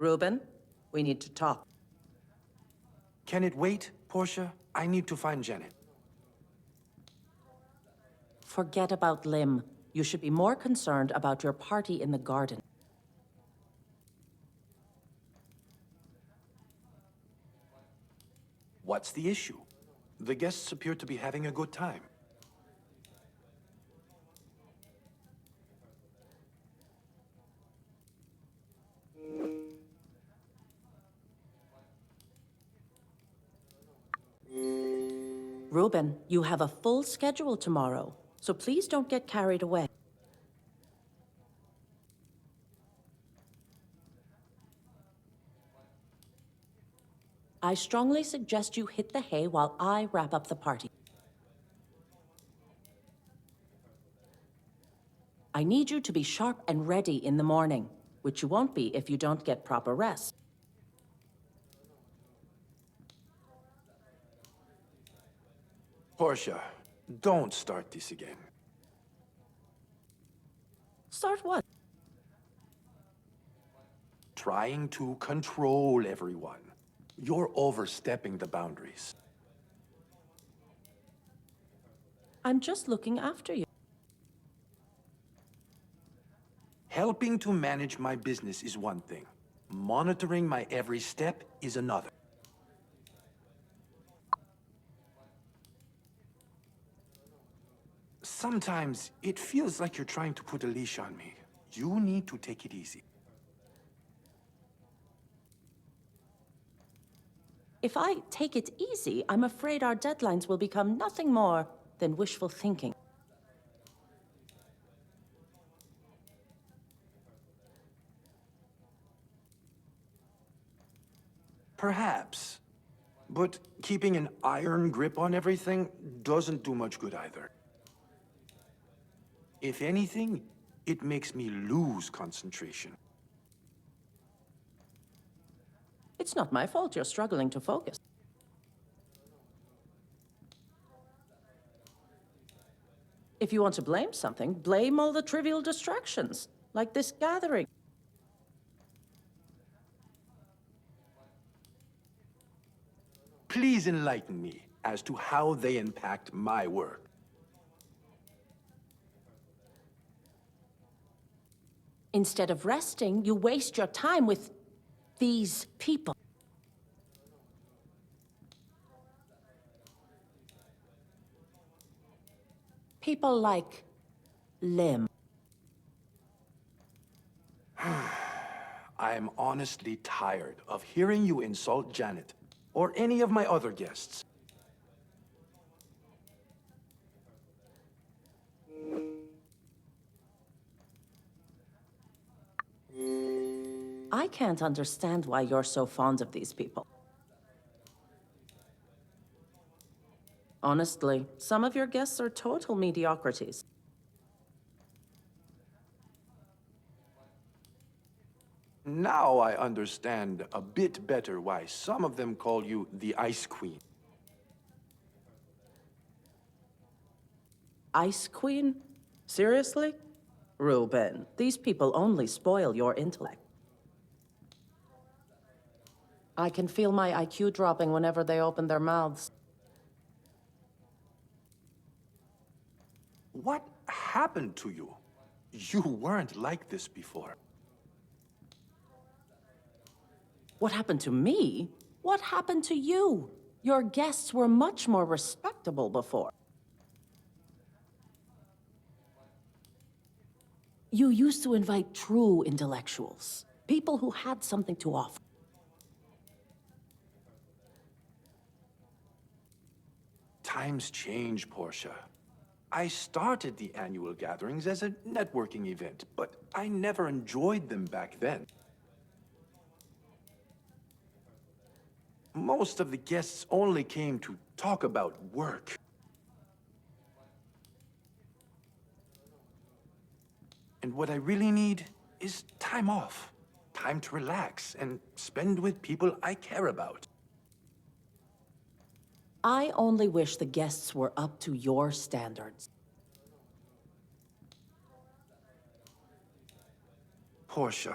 Reuben, we need to talk. Can it wait, Portia? I need to find Janet. Forget about Lim. You should be more concerned about your party in the garden. What's the issue? The guests appear to be having a good time. Reuben, you have a full schedule tomorrow, so please don't get carried away. I strongly suggest you hit the hay while I wrap up the party. I need you to be sharp and ready in the morning, which you won't be if you don't get proper rest. Portia, don't start this again. Start what? Trying to control everyone. You're overstepping the boundaries. I'm just looking after you. Helping to manage my business is one thing. Monitoring my every step is another. Sometimes it feels like you're trying to put a leash on me. You need to take it easy. If I take it easy, I'm afraid our deadlines will become nothing more than wishful thinking. Perhaps. But keeping an iron grip on everything doesn't do much good either. If anything, it makes me lose concentration. It's not my fault you're struggling to focus. If you want to blame something, blame all the trivial distractions, like this gathering. Please enlighten me as to how they impact my work. Instead of resting, you waste your time with these people. People like Lim. I'm honestly tired of hearing you insult Janet, or any of my other guests. I can't understand why you're so fond of these people. Honestly, some of your guests are total mediocrities. Now I understand a bit better why some of them call you the Ice Queen. Ice Queen? Seriously? Reuben, these people only spoil your intellect. I can feel my IQ dropping whenever they open their mouths. What happened to you? You weren't like this before. What happened to me? What happened to you? Your guests were much more respectable before. You used to invite true intellectuals, people who had something to offer. Times change, Portia. I started the annual gatherings as a networking event, but I never enjoyed them back then. Most of the guests only came to talk about work. And what I really need is time off. Time to relax and spend with people I care about. I only wish the guests were up to your standards. Portia,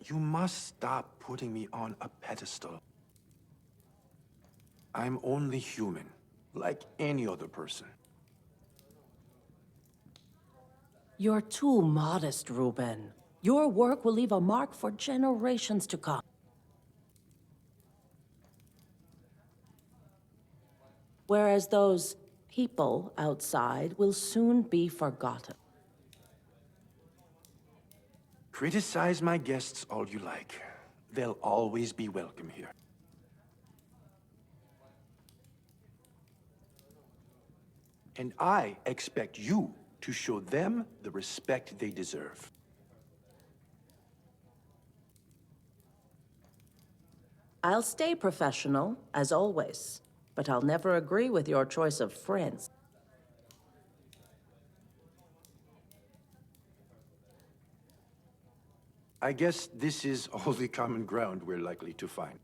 You must stop putting me on a pedestal. I'm only human, like any other person. You're too modest, Reuben. Your work will leave a mark for generations to come. Whereas those people outside will soon be forgotten. Criticize my guests all you like. They'll always be welcome here. And I expect you to show them the respect they deserve. I'll stay professional, as always, but I'll never agree with your choice of friends. I guess this is all the common ground we're likely to find.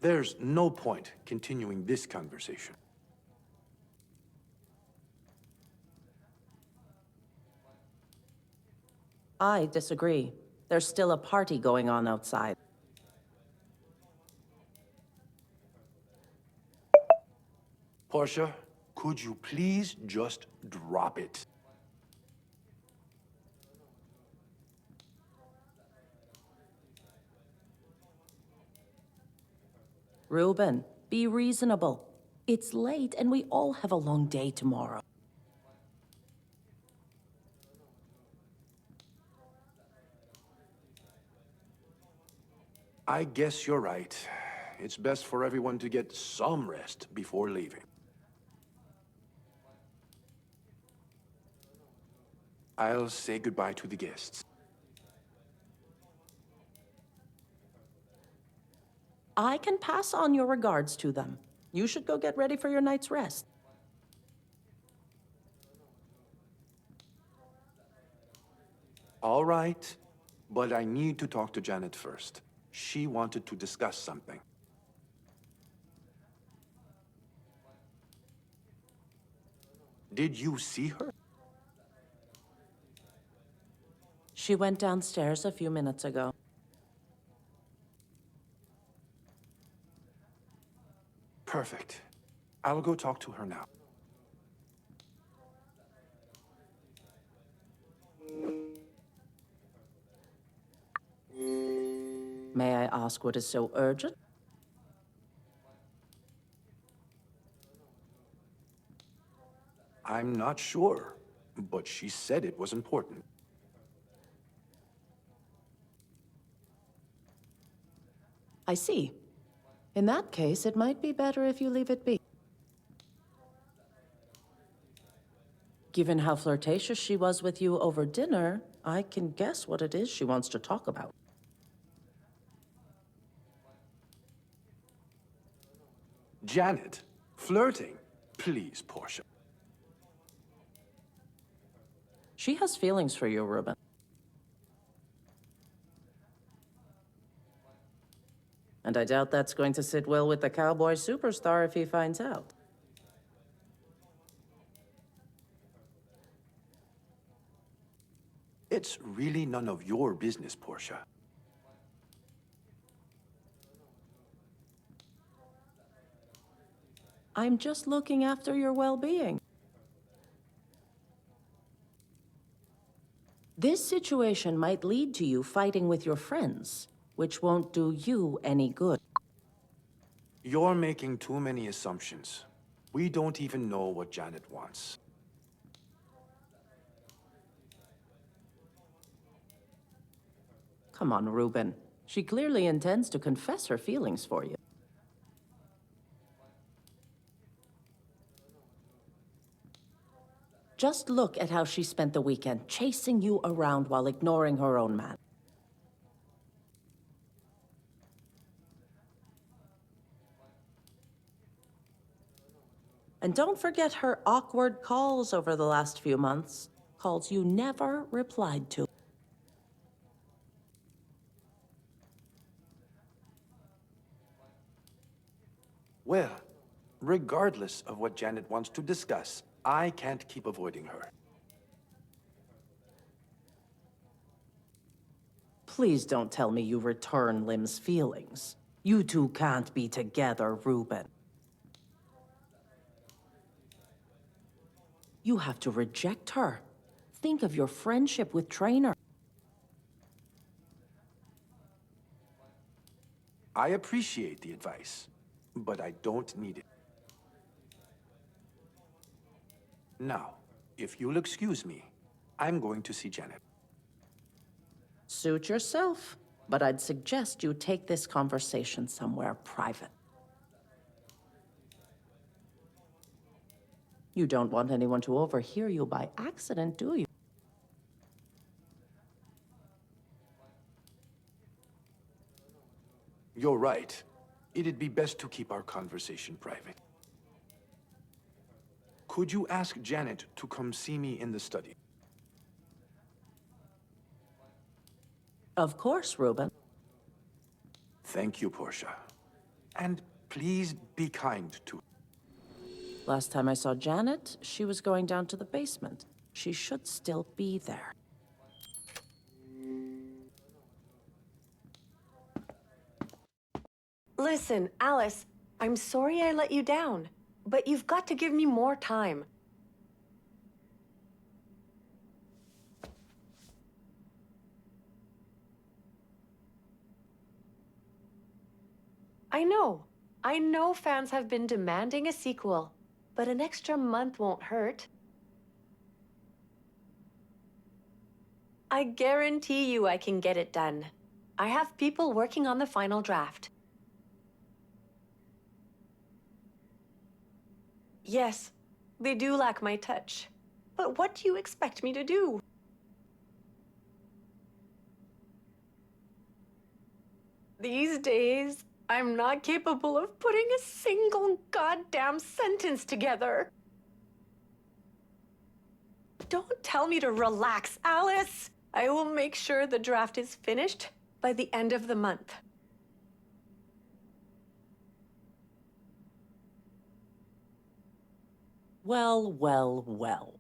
There's no point continuing this conversation. I disagree. There's still a party going on outside. Portia, could you please just drop it? Reuben, be reasonable. It's late and we all have a long day tomorrow. I guess you're right. It's best for everyone to get some rest before leaving. I'll say goodbye to the guests. I can pass on your regards to them. You should go get ready for your night's rest. All right, but I need to talk to Janet first. She wanted to discuss something. Did you see her? She went downstairs a few minutes ago. Perfect. I'll go talk to her now. May I ask what is so urgent? I'm not sure, but she said it was important. I see. In that case, it might be better if you leave it be. Given how flirtatious she was with you over dinner, I can guess what it is she wants to talk about. Janet, flirting? Please, Portia. She has feelings for you, Reuben. And I doubt that's going to sit well with the cowboy superstar if he finds out. It's really none of your business, Portia. I'm just looking after your well-being. This situation might lead to you fighting with your friends, which won't do you any good. You're making too many assumptions. We don't even know what Janet wants. Come on, Reuben. She clearly intends to confess her feelings for you. Just look at how she spent the weekend, chasing you around while ignoring her own man. And don't forget her awkward calls over the last few months. Calls you never replied to. Well, regardless of what Janet wants to discuss, I can't keep avoiding her. Please don't tell me you return Lim's feelings. You two can't be together, Reuben. You have to reject her. Think of your friendship with Trainer. I appreciate the advice, but I don't need it. Now, if you'll excuse me, I'm going to see Janet. Suit yourself, but I'd suggest you take this conversation somewhere private. You don't want anyone to overhear you by accident, do you? You're right. It'd be best to keep our conversation private. Could you ask Janet to come see me in the study? Of course, Reuben. Thank you, Portia. And please be kind to her. Last time I saw Janet, she was going down to the basement. She should still be there. Listen, Alice, I'm sorry I let you down, but you've got to give me more time. I know fans have been demanding a sequel, but an extra month won't hurt. I guarantee you I can get it done. I have people working on the final draft. Yes, they do lack my touch. But what do you expect me to do? These days, I'm not capable of putting a single goddamn sentence together. Don't tell me to relax, Alice. I will make sure the draft is finished by the end of the month. Well, well, well.